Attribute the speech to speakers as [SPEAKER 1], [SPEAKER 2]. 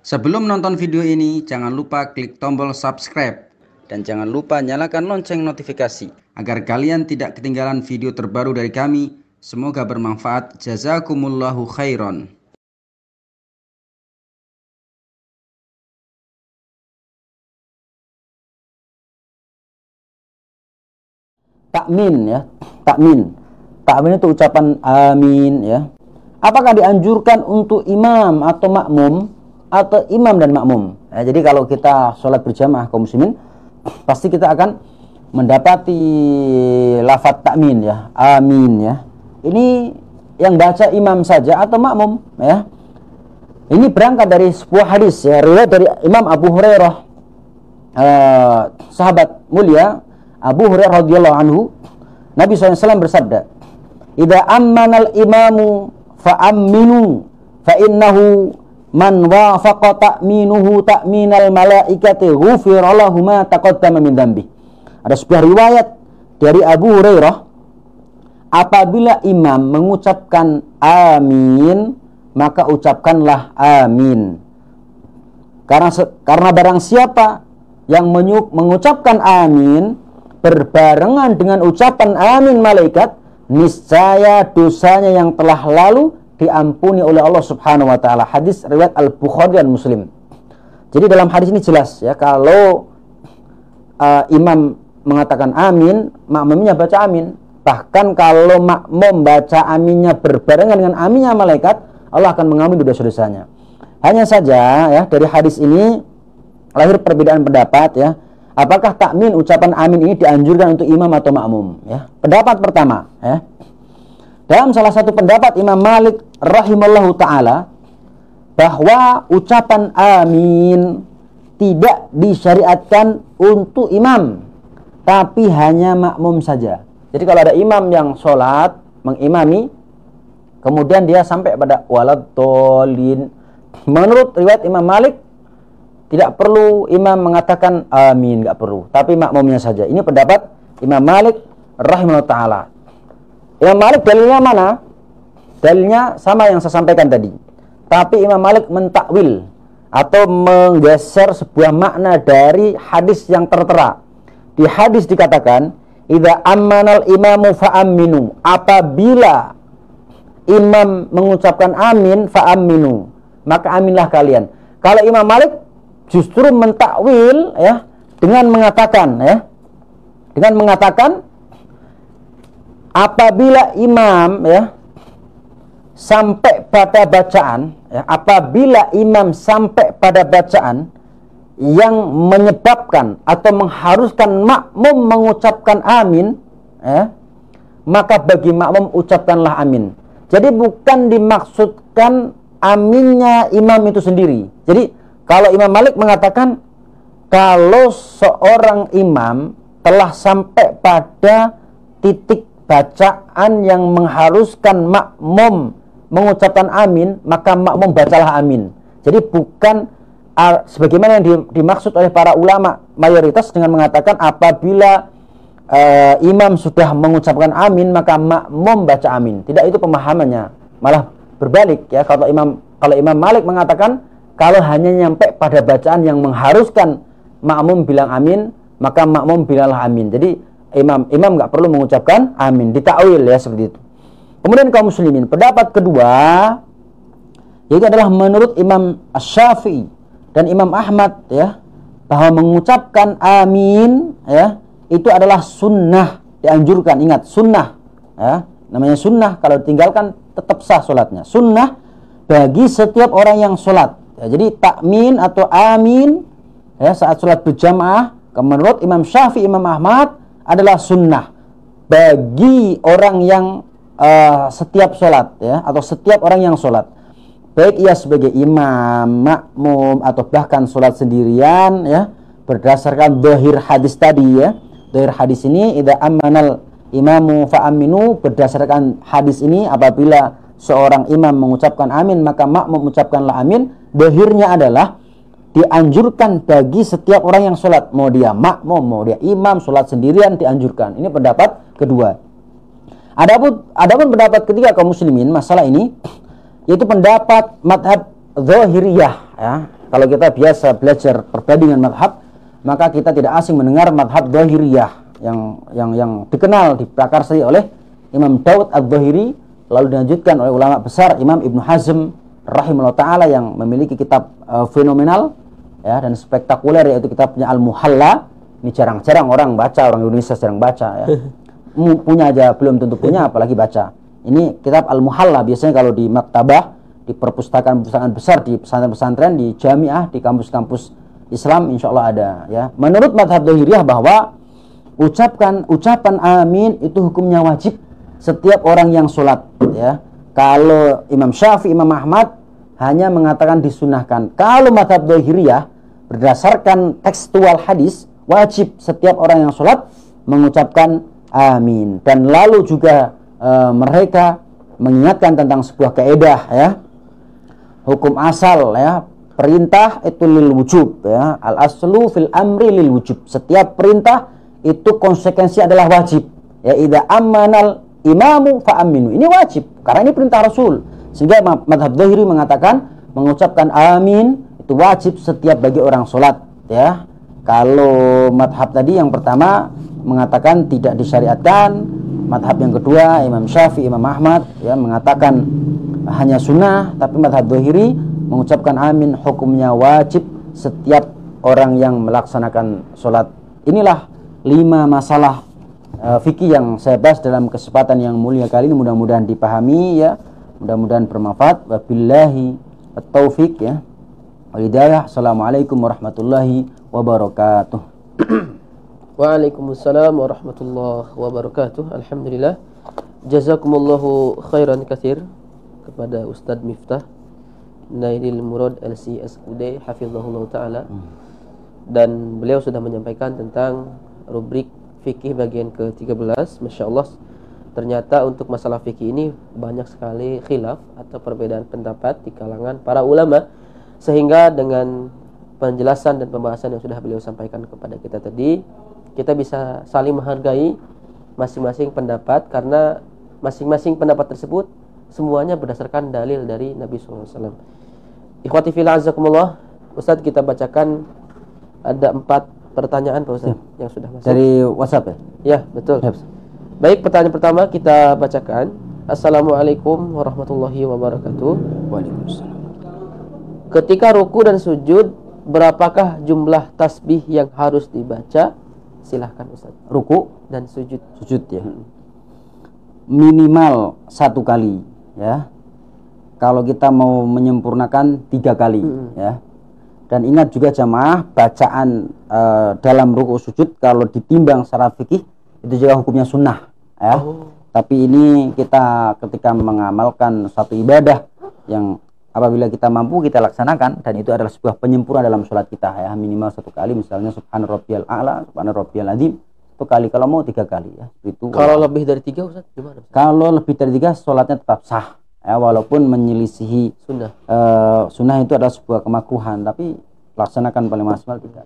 [SPEAKER 1] Sebelum nonton video ini, jangan lupa klik tombol subscribe dan jangan lupa nyalakan lonceng notifikasi agar kalian tidak ketinggalan video terbaru dari kami. Semoga bermanfaat. Jazakumullahu khairan.
[SPEAKER 2] Takmin ya, takmin itu ucapan amin ya. Apakah dianjurkan untuk imam atau makmum atau imam dan makmum? Ya, jadi kalau kita sholat berjamaah kaum muslimin, pasti kita akan mendapati lafaz takmin ya, amin ya. Ini yang baca imam saja atau makmum ya. Ini berangkat dari sebuah hadis ya, riwayat dari Imam Abu Hurairah, sahabat mulia Abu Hurairah radhiyallahu anhu. Nabi SAW bersabda, "Idza ammanal imamu fa'amminu fa innahu man wafaqa ta'minuhu ta'minal malaikati ghufira lahu ma taqaddama min dzambi." Ada sebuah riwayat dari Abu Hurairah, apabila imam mengucapkan amin, maka ucapkanlah amin. Karena barang siapa yang mengucapkan amin berbarengan dengan ucapan amin malaikat, niscaya dosanya yang telah lalu diampuni oleh Allah Subhanahu wa taala. Hadis riwayat Al-Bukhari dan Muslim. Jadi dalam hadis ini jelas ya, kalau imam mengatakan amin, makmumnya baca amin. Bahkan kalau makmum baca aminnya berbarengan dengan aminnya malaikat, Allah akan mengampuni dosa-dosanya. Hanya saja ya, dari hadis ini lahir perbedaan pendapat ya. Apakah takmin ucapan amin ini dianjurkan untuk imam atau makmum ya? Pendapat pertama ya. Dalam salah satu pendapat Imam Malik rahimallahu taala, bahwa ucapan amin tidak disyariatkan untuk imam, tapi hanya makmum saja. Jadi kalau ada imam yang sholat mengimami, kemudian dia sampai pada waladhdallin, menurut riwayat Imam Malik tidak perlu imam mengatakan amin, nggak perlu, tapi makmumnya saja. Ini pendapat Imam Malik rahimahullah ta'ala. Imam Malik dalilnya mana? Dalilnya sama yang saya sampaikan tadi, tapi Imam Malik mentakwil atau menggeser sebuah makna dari hadis yang tertera. Di hadis dikatakan, idza ammanal imamu fa'aminu, apabila imam mengucapkan amin fa'aminu, maka aminlah kalian. Kalau Imam Malik justru mentakwil ya, dengan mengatakan apabila imam ya sampai pada bacaan ya, apabila imam sampai pada bacaan yang menyebabkan atau mengharuskan makmum mengucapkan amin ya, maka bagi makmum ucapkanlah amin. Jadi bukan dimaksudkan aminnya imam itu sendiri. Jadi kalau Imam Malik mengatakan, kalau seorang imam telah sampai pada titik bacaan yang mengharuskan makmum mengucapkan amin, maka makmum bacalah amin. Jadi bukan sebagaimana yang dimaksud oleh para ulama mayoritas dengan mengatakan apabila imam sudah mengucapkan amin, maka makmum baca amin. Tidak, itu pemahamannya. Malah berbalik ya. Kalau Imam Malik mengatakan, kalau hanya nyampe pada bacaan yang mengharuskan makmum bilang amin, maka makmum bilanglah amin. Jadi imam nggak perlu mengucapkan amin, ditakwil ya seperti itu. Kemudian kaum muslimin, pendapat kedua yaitu adalah menurut Imam Asy-Syafi'i dan Imam Ahmad ya, bahwa mengucapkan amin ya itu adalah sunnah, dianjurkan. Ingat, sunnah ya, namanya sunnah. Kalau ditinggalkan tetap sah sholatnya. Sunnah bagi setiap orang yang sholat. Ya, jadi takmin atau amin ya saat sholat berjamaah menurut Imam Syafi'i, Imam Ahmad adalah sunnah bagi orang yang setiap sholat ya, atau setiap orang yang sholat, baik ia sebagai imam, makmum, atau bahkan sholat sendirian ya, berdasarkan dhahir hadis tadi ya. Dhahir hadis ini, idza ammanal imamu fa'aminu, berdasarkan hadis ini apabila seorang imam mengucapkan amin, maka makmum mengucapkanlah amin. Dhahirnya adalah dianjurkan bagi setiap orang yang sholat, mau dia makmum, mau dia imam, sholat sendirian dianjurkan. Ini pendapat kedua. Adapun pendapat ketiga kaum muslimin masalah ini, yaitu pendapat madhab Zahiriyah ya. Kalau kita biasa belajar perbandingan madhab, maka kita tidak asing mendengar madhab Dhahiriyah yang dikenal, diprakarsai oleh Imam Daud Ad-Dhahiri, lalu dilanjutkan oleh ulama besar Imam Ibnu Hazm rahimahullah ta'ala yang memiliki kitab fenomenal ya, dan spektakuler, yaitu kitabnya Al-Muhalla. Ini jarang-jarang orang baca, orang Indonesia jarang baca ya. Punya aja belum tentu punya, apalagi baca. Ini kitab Al-Muhalla biasanya kalau di maktabah, di perpustakaan-perpustakaan besar, di pesantren-pesantren, di jamiah, di kampus-kampus Islam, insya Allah ada ya. Menurut madhab Dhahiriyah bahwa ucapan amin itu hukumnya wajib setiap orang yang sholat ya. Kalau Imam Syafi'i, Imam Ahmad hanya mengatakan disunahkan. Kalau madhab Dhahiriyah berdasarkan tekstual hadis, wajib setiap orang yang sholat mengucapkan amin. Dan lalu juga mereka mengingatkan tentang sebuah kaidah ya, hukum asal ya, perintah itu lil wujub ya, al aslu fil amri lil wujub. Setiap perintah itu konsekuensi adalah wajib ya. Idza amanal imamu fa aminu, ini wajib karena ini perintah Rasul. Sehingga madhab Dhahiri mengatakan mengucapkan amin itu wajib setiap bagi orang sholat ya. Kalau madhab tadi yang pertama mengatakan tidak disyariatkan, madhab yang kedua Imam Syafi'i, Imam Ahmad ya mengatakan hanya sunnah, tapi madhab Dhahiri mengucapkan amin hukumnya wajib setiap orang yang melaksanakan sholat. Inilah 5 masalah fikih yang saya bahas dalam kesempatan yang mulia kali ini. Mudah-mudahan dipahami ya, mudah-mudahan bermanfaat. Wabillahi at-taufiq ya, walhidayah. Assalamualaikum warahmatullahi wabarakatuh.
[SPEAKER 3] Waalaikumsalam warahmatullahi wabarakatuh. Alhamdulillah, jazakumullahu khairan katsir kepada Ustadz Miftah Nailil Murad LCSUD hafizahullah ta'ala. Dan beliau sudah menyampaikan tentang rubrik fikih bagian ke-13. Masya Allah, ternyata untuk masalah fikih ini banyak sekali khilaf atau perbedaan pendapat di kalangan para ulama, sehingga dengan penjelasan dan pembahasan yang sudah beliau sampaikan kepada kita tadi, kita bisa saling menghargai masing-masing pendapat, karena masing-masing pendapat tersebut semuanya berdasarkan dalil dari Nabi SAW. Ikhwati fillah azakumullah, Ustadz, kita bacakan ada 4 pertanyaan Pak Ustadz yang sudah masuk
[SPEAKER 2] dari WhatsApp ya?
[SPEAKER 3] Ya, betul. Baik, pertanyaan pertama kita bacakan. Assalamualaikum warahmatullahi wabarakatuh.
[SPEAKER 2] Waalaikumsalam.
[SPEAKER 3] Ketika ruku dan sujud, berapakah jumlah tasbih yang harus dibaca? Silahkan Ustaz.
[SPEAKER 2] Ruku
[SPEAKER 3] dan sujud.
[SPEAKER 2] Sujud ya. Minimal 1 kali ya. Kalau kita mau menyempurnakan 3 kali ya. Dan ingat juga jamaah, bacaan dalam ruku sujud kalau ditimbang secara fikih itu juga hukumnya sunnah ya. Tapi ini kita ketika mengamalkan satu ibadah yang apabila kita mampu kita laksanakan, dan itu adalah sebuah penyempurna dalam sholat kita ya, minimal 1 kali, misalnya subhana rabbiyal a'la, subhana rabbiyal azim 1 kali, kalau mau 3 kali ya. Itu
[SPEAKER 3] kalau lebih dari 3 Ustaz gimana?
[SPEAKER 2] Kalau lebih dari 3 sholatnya tetap sah ya, walaupun menyelisihi
[SPEAKER 3] sunnah.
[SPEAKER 2] Sunnah itu adalah sebuah kemakruhan, tapi laksanakan paling maksimal 3.